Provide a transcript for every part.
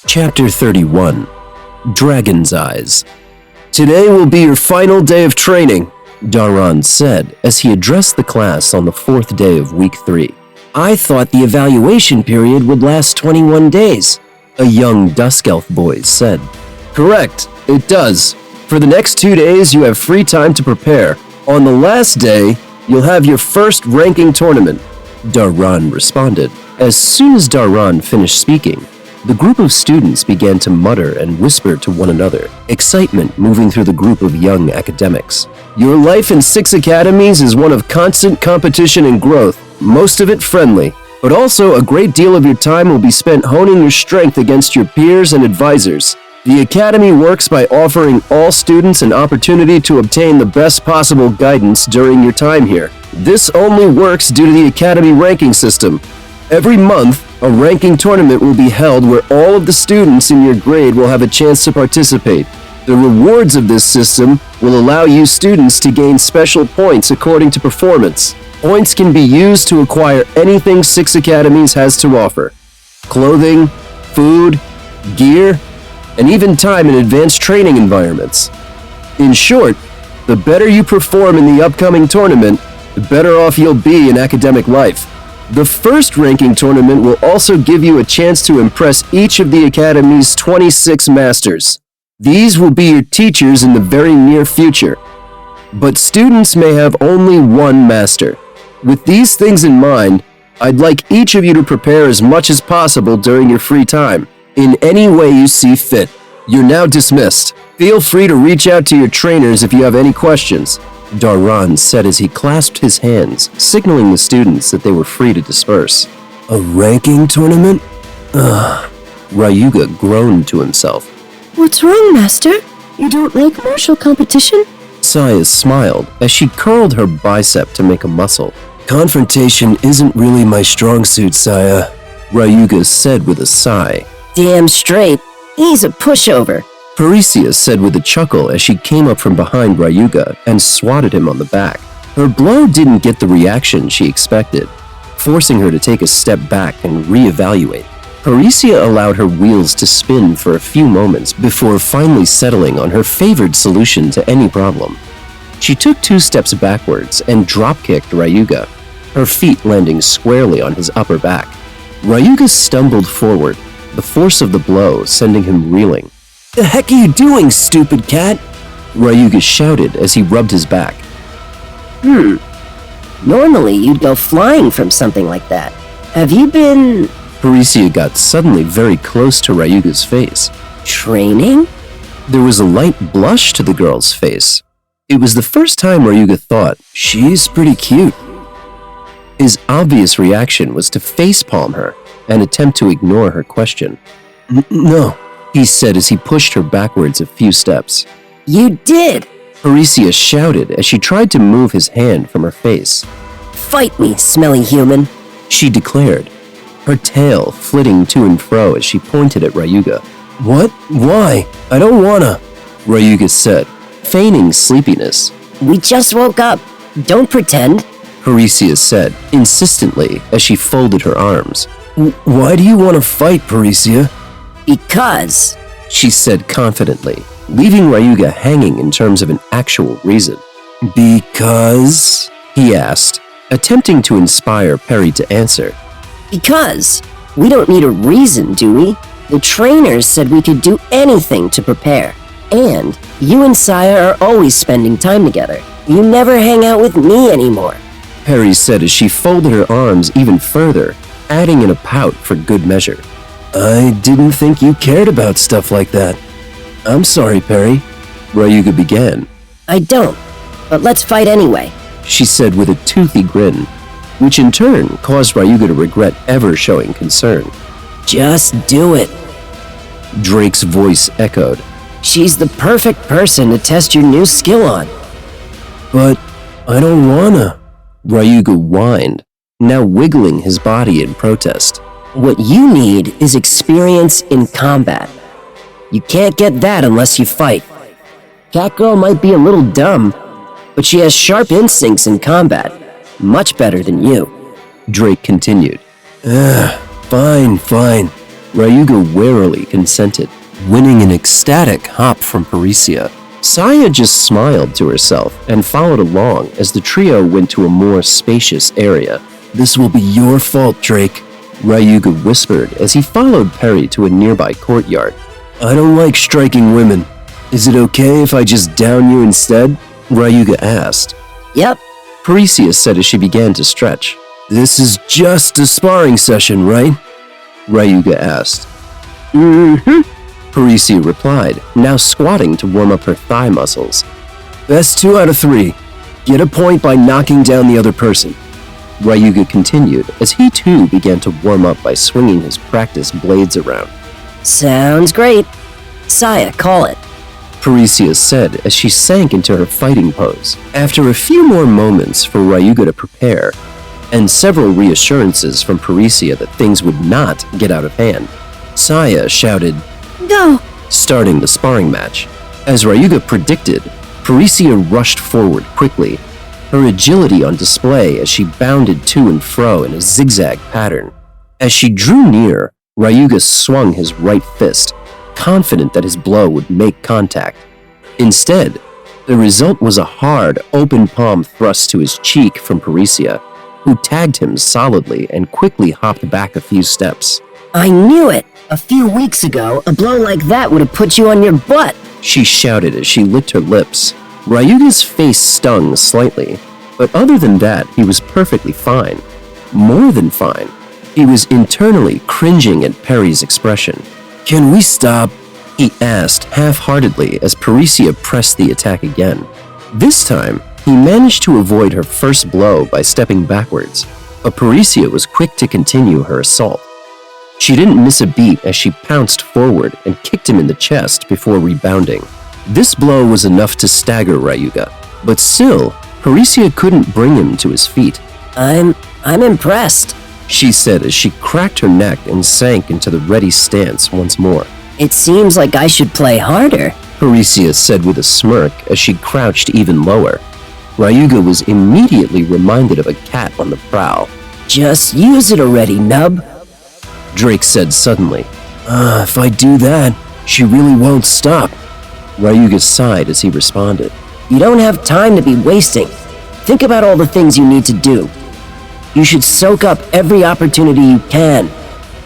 Chapter 31. Dragon's Eyes. Today will be your final day of training, Daran said as he addressed the class on the fourth day of week 3. I thought the evaluation period would last 21 days, a young Dusk Elf boy said. Correct, it does. For the next 2 days, you have free time to prepare. On the last day, you'll have your first ranking tournament, Daran responded. As soon as Daran finished speaking, the group of students began to mutter and whisper to one another, excitement moving through the group of young academics. Your life in 6 academies is one of constant competition and growth, most of it friendly, but also a great deal of your time will be spent honing your strength against your peers and advisors. The Academy works by offering all students an opportunity to obtain the best possible guidance during your time here. This only works due to the Academy ranking system. Every month, a ranking tournament will be held where all of the students in your grade will have a chance to participate. The rewards of this system will allow you students to gain special points according to performance. Points can be used to acquire anything 6 Academies has to offer. Clothing, food, gear, and even time in advanced training environments. In short, the better you perform in the upcoming tournament, the better off you'll be in academic life. The first ranking tournament will also give you a chance to impress each of the Academy's 26 masters. These will be your teachers in the very near future. But students may have only one master. With these things in mind, I'd like each of you to prepare as much as possible during your free time, in any way you see fit. You're now dismissed. Feel free to reach out to your trainers if you have any questions, Daran said as he clasped his hands, signaling the students that they were free to disperse. A ranking tournament? Ryuga groaned to himself. What's wrong, Master? You don't like martial competition? Saya smiled as she curled her bicep to make a muscle. Confrontation isn't really my strong suit, Saya, Ryuga said with a sigh. Damn straight, he's a pushover, Parisia said with a chuckle as she came up from behind Ryuga and swatted him on the back. Her blow didn't get the reaction she expected, forcing her to take a step back and reevaluate. Parisia allowed her wheels to spin for a few moments before finally settling on her favored solution to any problem. She took 2 steps backwards and drop-kicked Ryuga, her feet landing squarely on his upper back. Ryuga stumbled forward, the force of the blow sending him reeling. The heck are you doing, stupid cat? Ryuga shouted as he rubbed his back. Normally you'd go flying from something like that. Have you been... Parisia got suddenly very close to Ryuga's face. training? There was a light blush to the girl's face. It was the first time Ryuga thought, she's pretty cute. His obvious reaction was to facepalm her and attempt to ignore her question. No, he said as he pushed her backwards a few steps. You did! Parisia shouted as she tried to move his hand from her face. Fight me, smelly human, She declared, her tail flitting to and fro as she pointed at Ryuga. What? Why? I don't wanna, Ryuga said, feigning sleepiness. We just woke up. Don't pretend. Parisia said, insistently as she folded her arms. Why do you want to fight, Parisia? Because... She said confidently, leaving Ryuga hanging in terms of an actual reason. Because? He asked, attempting to inspire Perry to answer. Because we don't need a reason, do we? The trainers said we could do anything to prepare. And you and Saya are always spending time together. You never hang out with me anymore. Perry said as she folded her arms even further, adding in a pout for good measure. I didn't think you cared about stuff like that. I'm sorry, Perry, Ryuga began. I don't, but let's fight anyway. She said with a toothy grin, which in turn caused Ryuga to regret ever showing concern. Just do it. Drake's voice echoed. She's the perfect person to test your new skill on. But I don't wanna, Ryuga whined, now wiggling his body in protest. What you need is experience in combat. You can't get that unless you fight. Catgirl might be a little dumb, but she has sharp instincts in combat. Much better than you. Drake continued. Fine. Ryuga warily consented, winning an ecstatic hop from Parisia. Saya just smiled to herself and followed along as the trio went to a more spacious area. "This will be your fault, Drake," Ryuga whispered as he followed Perry to a nearby courtyard. "I don't like striking women. Is it okay if I just down you instead?" Ryuga asked. Yep. Parisia said as she began to stretch. "This is just a sparring session, right?" Ryuga asked. "Mm-hmm," Parisia replied, now squatting to warm up her thigh muscles. "Best 2 out of 3. Get a point by knocking down the other person." Ryuga continued as he too began to warm up by swinging his practice blades around. Sounds great. Saya, call it. Parisia said as she sank into her fighting pose. After a few more moments for Ryuga to prepare, and several reassurances from Parisia that things would not get out of hand, Saya shouted, Go! starting the sparring match. As Ryuga predicted, Parisia rushed forward quickly, her agility on display as she bounded to and fro in a zigzag pattern. As she drew near, Ryuga swung his right fist, confident that his blow would make contact. Instead, the result was a hard, open palm thrust to his cheek from Parisia, who tagged him solidly and quickly hopped back a few steps. I knew it! A few weeks ago, a blow like that would have put you on your butt! She shouted as she licked her lips. Ryuga's face stung slightly, but other than that, he was perfectly fine. More than fine. He was internally cringing at Perry's expression. "Can we stop?" he asked half-heartedly as Parisia pressed the attack again. This time, he managed to avoid her first blow by stepping backwards, but Parisia was quick to continue her assault. She didn't miss a beat as she pounced forward and kicked him in the chest before rebounding. This blow was enough to stagger Ryuga, but still, Parisia couldn't bring him to his feet. I'm impressed. She said as she cracked her neck and sank into the ready stance once more. It seems like I should play harder. Parisia said with a smirk as she crouched even lower. Ryuga was immediately reminded of a cat on the prowl. Just use it already, nub. Drake said suddenly. If I do that, she really won't stop. Ryuga sighed as he responded. You don't have time to be wasting. Think about all the things you need to do. You should soak up every opportunity you can.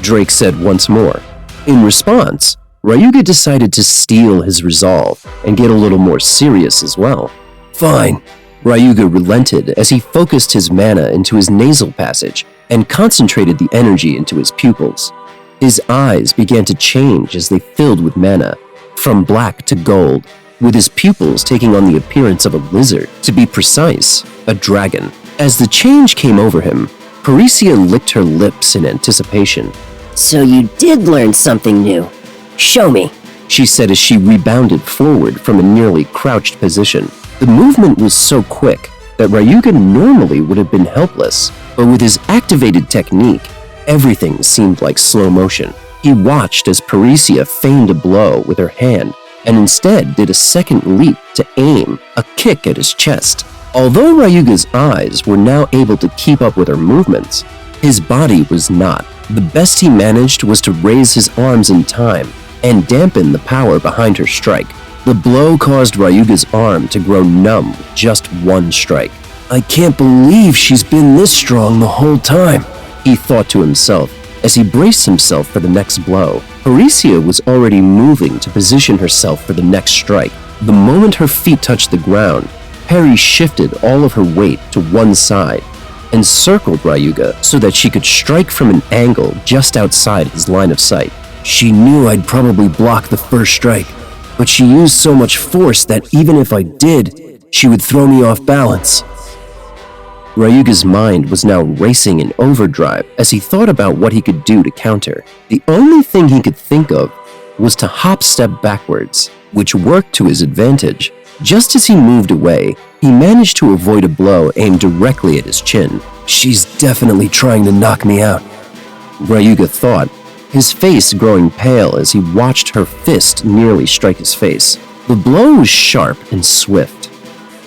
Drake said once more. In response, Ryuga decided to steel his resolve and get a little more serious as well. Fine. Ryuga relented as he focused his mana into his nasal passage and concentrated the energy into his pupils. His eyes began to change as they filled with mana, from black to gold, with his pupils taking on the appearance of a lizard, to be precise, a dragon. As the change came over him, Parisia licked her lips in anticipation. So you did learn something new. Show me, she said as she rebounded forward from a nearly crouched position. The movement was so quick that Ryuga normally would have been helpless, but with his activated technique, everything seemed like slow motion. He watched as Parisia feigned a blow with her hand and instead did a second leap to aim a kick at his chest. Although Ryuga's eyes were now able to keep up with her movements, his body was not. The best he managed was to raise his arms in time and dampen the power behind her strike. The blow caused Ryuga's arm to grow numb with just one strike. I can't believe she's been this strong the whole time, he thought to himself as he braced himself for the next blow. Parisia was already moving to position herself for the next strike. The moment her feet touched the ground, Perry shifted all of her weight to one side and circled Ryuga so that she could strike from an angle just outside his line of sight. She knew I'd probably block the first strike, but she used so much force that even if I did, she would throw me off balance. Ryuga's mind was now racing in overdrive as he thought about what he could do to counter. The only thing he could think of was to hop step backwards, which worked to his advantage. Just as he moved away, he managed to avoid a blow aimed directly at his chin. She's definitely trying to knock me out, Ryuga thought, his face growing pale as he watched her fist nearly strike his face. The blow was sharp and swift,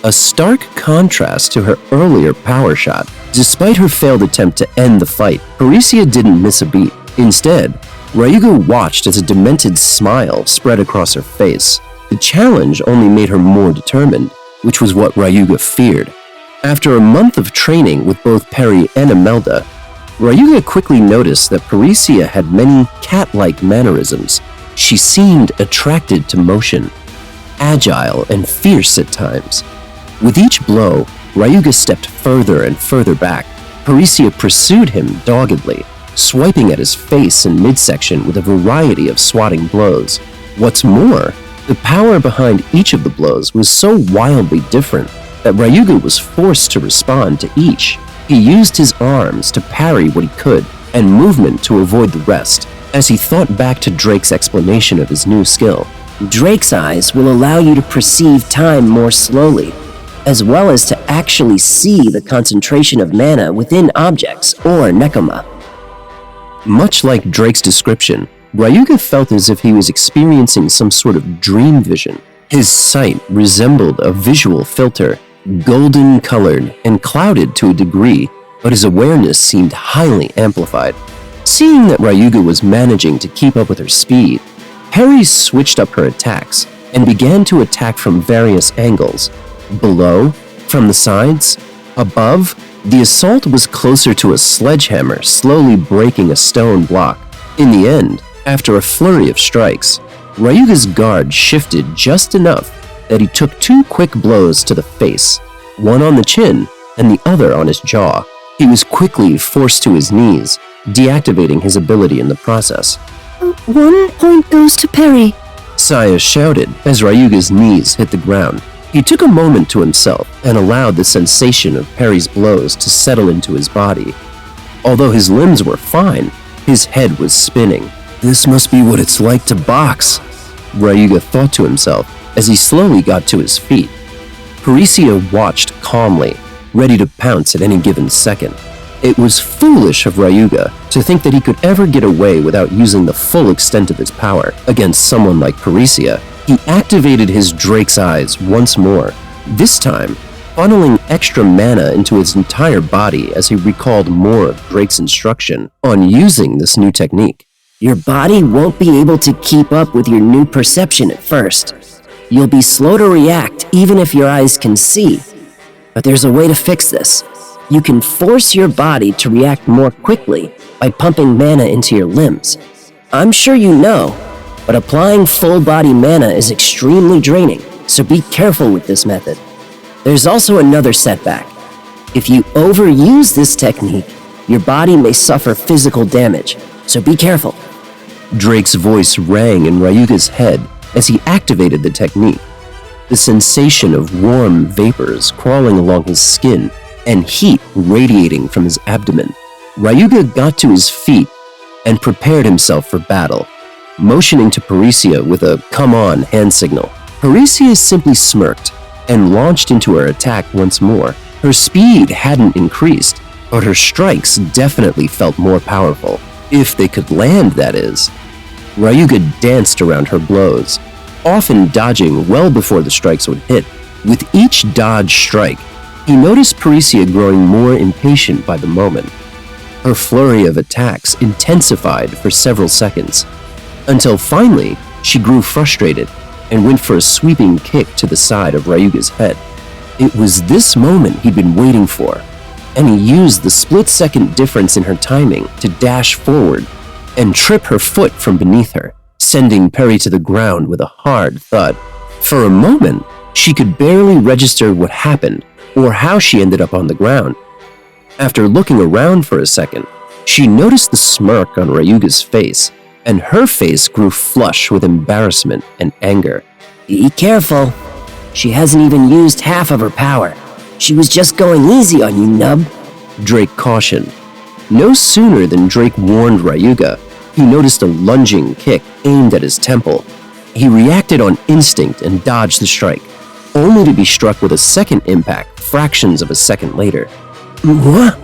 a stark contrast to her earlier power shot. Despite her failed attempt to end the fight, Parisia didn't miss a beat. Instead, Ryuga watched as a demented smile spread across her face. The challenge only made her more determined, which was what Ryuga feared. After a month of training with both Perry and Imelda, Ryuga quickly noticed that Parisia had many cat-like mannerisms. She seemed attracted to motion, agile and fierce at times. With each blow, Ryuga stepped further and further back. Parisia pursued him doggedly, swiping at his face and midsection with a variety of swatting blows. What's more, the power behind each of the blows was so wildly different that Ryuga was forced to respond to each. He used his arms to parry what he could, and movement to avoid the rest, as he thought back to Drake's explanation of his new skill. Drake's eyes will allow you to perceive time more slowly, as well as to actually see the concentration of mana within objects or nekoma. Much like Drake's description, Ryuga felt as if he was experiencing some sort of dream vision. His sight resembled a visual filter, golden colored and clouded to a degree, but his awareness seemed highly amplified. Seeing that Ryuga was managing to keep up with her speed, Perry switched up her attacks and began to attack from various angles. Below, from the sides, above, the assault was closer to a sledgehammer slowly breaking a stone block. In the end, after a flurry of strikes, Ryuga's guard shifted just enough that he took 2 quick blows to the face, one on the chin and the other on his jaw. He was quickly forced to his knees, deactivating his ability in the process. 1 point goes to Perry. Saya shouted as Ryuga's knees hit the ground. He took a moment to himself and allowed the sensation of Perry's blows to settle into his body. Although his limbs were fine, his head was spinning. This must be what it's like to box, Ryuga thought to himself as he slowly got to his feet. Parisia watched calmly, ready to pounce at any given second. It was foolish of Ryuga to think that he could ever get away without using the full extent of his power against someone like Parisia. He activated his Drake's eyes once more, this time funneling extra mana into his entire body as he recalled more of Drake's instruction on using this new technique. Your body won't be able to keep up with your new perception at first. You'll be slow to react even if your eyes can see. But there's a way to fix this. You can force your body to react more quickly by pumping mana into your limbs. I'm sure you know, but applying full body mana is extremely draining, so be careful with this method. There's also another setback. If you overuse this technique, your body may suffer physical damage, so be careful. Drake's voice rang in Ryuga's head as he activated the technique. The sensation of warm vapors crawling along his skin and heat radiating from his abdomen. Ryuga got to his feet and prepared himself for battle, motioning to Parisia with a "come on" hand signal. Parisia simply smirked and launched into her attack once more. Her speed hadn't increased, but her strikes definitely felt more powerful. If they could land, that is. Ryuga danced around her blows, often dodging well before the strikes would hit. With each dodge strike, he noticed Parisia growing more impatient by the moment. Her flurry of attacks intensified for several seconds, until finally she grew frustrated and went for a sweeping kick to the side of Ryuga's head. It was this moment he'd been waiting for, and he used the split-second difference in her timing to dash forward and trip her foot from beneath her, sending Perry to the ground with a hard thud. For a moment, she could barely register what happened or how she ended up on the ground. After looking around for a second, she noticed the smirk on Ryuga's face, and her face grew flush with embarrassment and anger. Be careful. She hasn't even used half of her power. She was just going easy on you, nub. Drake cautioned. No sooner than Drake warned Ryuga, he noticed a lunging kick aimed at his temple. He reacted on instinct and dodged the strike, only to be struck with a second impact fractions of a second later. What?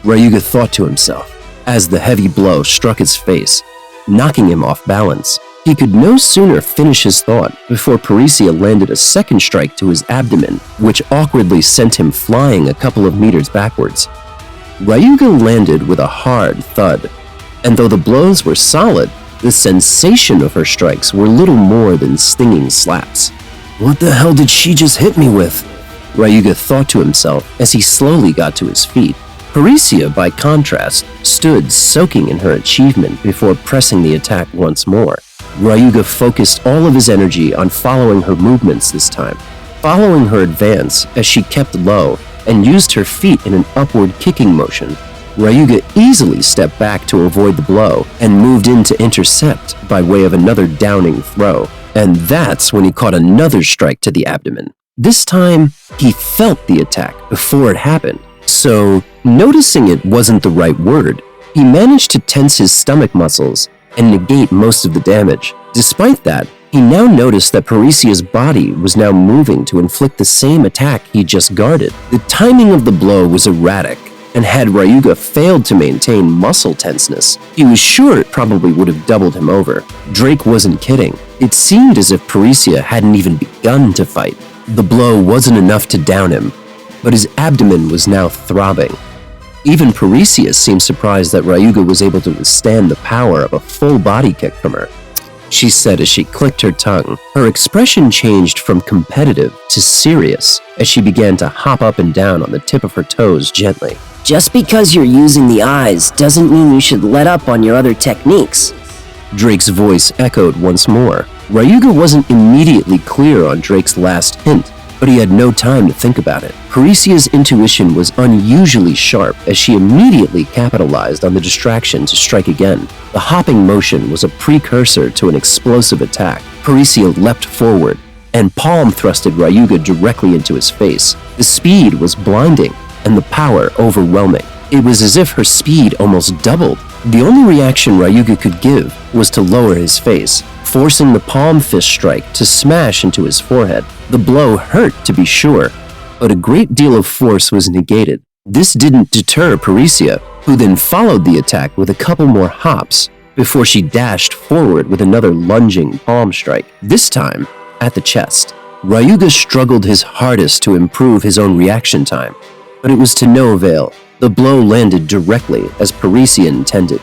Ryuga thought to himself as the heavy blow struck his face, knocking him off balance. He could no sooner finish his thought before Parisia landed a second strike to his abdomen, which awkwardly sent him flying a couple of meters backwards. Ryuga landed with a hard thud. and though the blows were solid, the sensation of her strikes were little more than stinging slaps. What the hell did she just hit me with? Ryuga thought to himself as he slowly got to his feet. Parisia, by contrast, stood soaking in her achievement before pressing the attack once more. Ryuga focused all of his energy on following her movements this time, following her advance as she kept low and used her feet in an upward kicking motion. Ryuga easily stepped back to avoid the blow and moved in to intercept by way of another downing throw. And that's when he caught another strike to the abdomen. This time, he felt the attack before it happened. So, noticing it wasn't the right word, he managed to tense his stomach muscles and negate most of the damage. Despite that, he now noticed that Parisia's body was now moving to inflict the same attack he just guarded. The timing of the blow was erratic, and had Ryuga failed to maintain muscle tenseness, he was sure it probably would have doubled him over. Drake wasn't kidding. It seemed as if Parisia hadn't even begun to fight. The blow wasn't enough to down him, but his abdomen was now throbbing. Even Parisia seemed surprised that Ryuga was able to withstand the power of a full body kick from her. She said as she clicked her tongue. Her expression changed from competitive to serious as she began to hop up and down on the tip of her toes gently. Just because you're using the eyes doesn't mean you should let up on your other techniques. Drake's voice echoed once more. Ryuga wasn't immediately clear on Drake's last hint, but he had no time to think about it. Parisia's intuition was unusually sharp as she immediately capitalized on the distraction to strike again. The hopping motion was a precursor to an explosive attack. Parisia leapt forward and palm thrusted Ryuga directly into his face. The speed was blinding and the power overwhelming. It was as if her speed almost doubled. The only reaction Ryuga could give was to lower his face, forcing the palm fist strike to smash into his forehead. The blow hurt, to be sure, but a great deal of force was negated. This didn't deter Parisia, who then followed the attack with a couple more hops before she dashed forward with another lunging palm strike, this time at the chest. Ryuga struggled his hardest to improve his own reaction time, but it was to no avail. The blow landed directly as Parisia intended.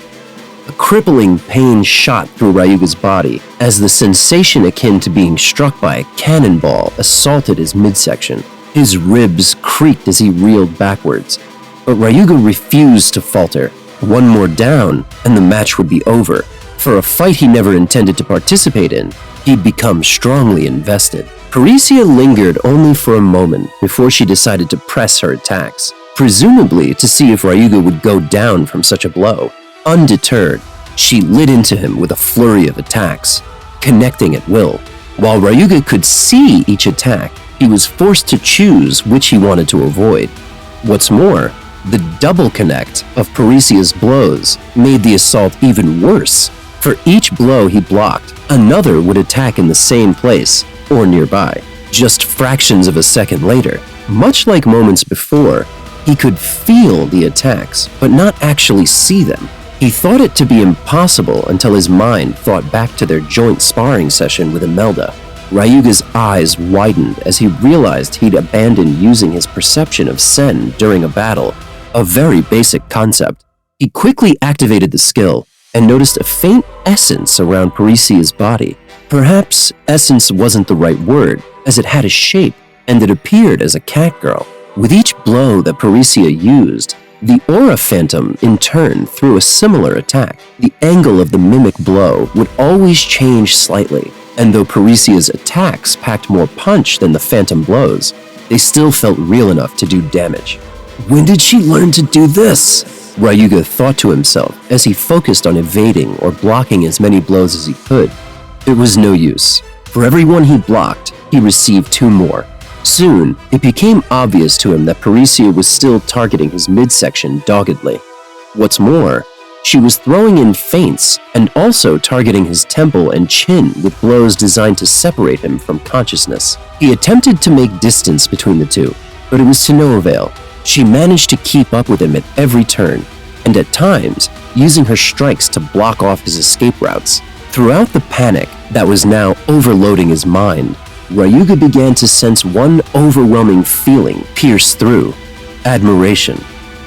A crippling pain shot through Ryuga's body as the sensation akin to being struck by a cannonball assaulted his midsection. His ribs creaked as he reeled backwards, but Ryuga refused to falter. One more down, and the match would be over. For a fight he never intended to participate in, he'd become strongly invested. Parisia lingered only for a moment before she decided to press her attacks, presumably to see if Ryuga would go down from such a blow. Undeterred, she lit into him with a flurry of attacks, connecting at will. While Ryuga could see each attack, he was forced to choose which he wanted to avoid. What's more, the double connect of Parisia's blows made the assault even worse. For each blow he blocked, another would attack in the same place or nearby. Just fractions of a second later, much like moments before, he could feel the attacks, but not actually see them. He thought it to be impossible until his mind thought back to their joint sparring session with Imelda. Ryuga's eyes widened as he realized he'd abandoned using his perception of Sen during a battle, a very basic concept. He quickly activated the skill and noticed a faint essence around Parisia's body. Perhaps essence wasn't the right word, as it had a shape and it appeared as a catgirl. With each blow that Parisia used, the aura phantom in turn threw a similar attack. The angle of the mimic blow would always change slightly, and though Parisia's attacks packed more punch than the phantom blows, they still felt real enough to do damage. When did she learn to do this? Ryuga thought to himself as he focused on evading or blocking as many blows as he could. It was no use. For every one he blocked, he received two more. Soon, it became obvious to him that Parisia was still targeting his midsection doggedly. What's more, she was throwing in feints and also targeting his temple and chin with blows designed to separate him from consciousness. He attempted to make distance between the two, but it was to no avail. She managed to keep up with him at every turn, and at times, using her strikes to block off his escape routes. Throughout the panic that was now overloading his mind, Ryuga began to sense one overwhelming feeling pierce through: admiration.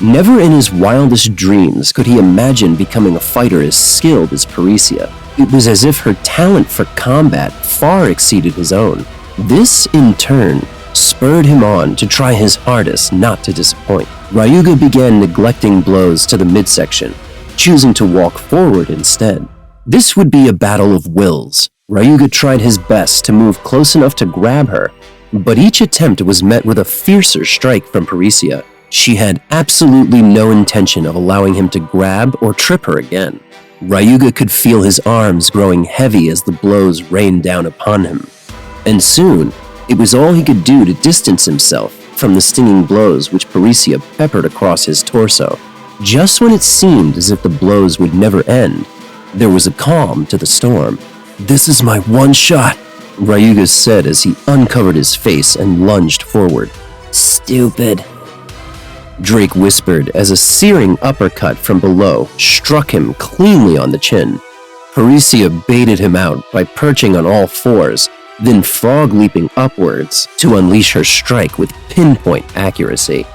Never in his wildest dreams could he imagine becoming a fighter as skilled as Parisia. It was as if her talent for combat far exceeded his own. This, in turn, spurred him on to try his hardest not to disappoint. Ryuga began neglecting blows to the midsection, choosing to walk forward instead. This would be a battle of wills. Ryuga tried his best to move close enough to grab her, but each attempt was met with a fiercer strike from Parisia. She had absolutely no intention of allowing him to grab or trip her again. Ryuga could feel his arms growing heavy as the blows rained down upon him. And soon, it was all he could do to distance himself from the stinging blows which Parisia peppered across his torso. Just when it seemed as if the blows would never end, there was a calm to the storm. "This is my one shot," Ryuga said as he uncovered his face and lunged forward. Stupid. Drake whispered as a searing uppercut from below struck him cleanly on the chin. Parisia baited him out by perching on all fours, then frog leaping upwards to unleash her strike with pinpoint accuracy.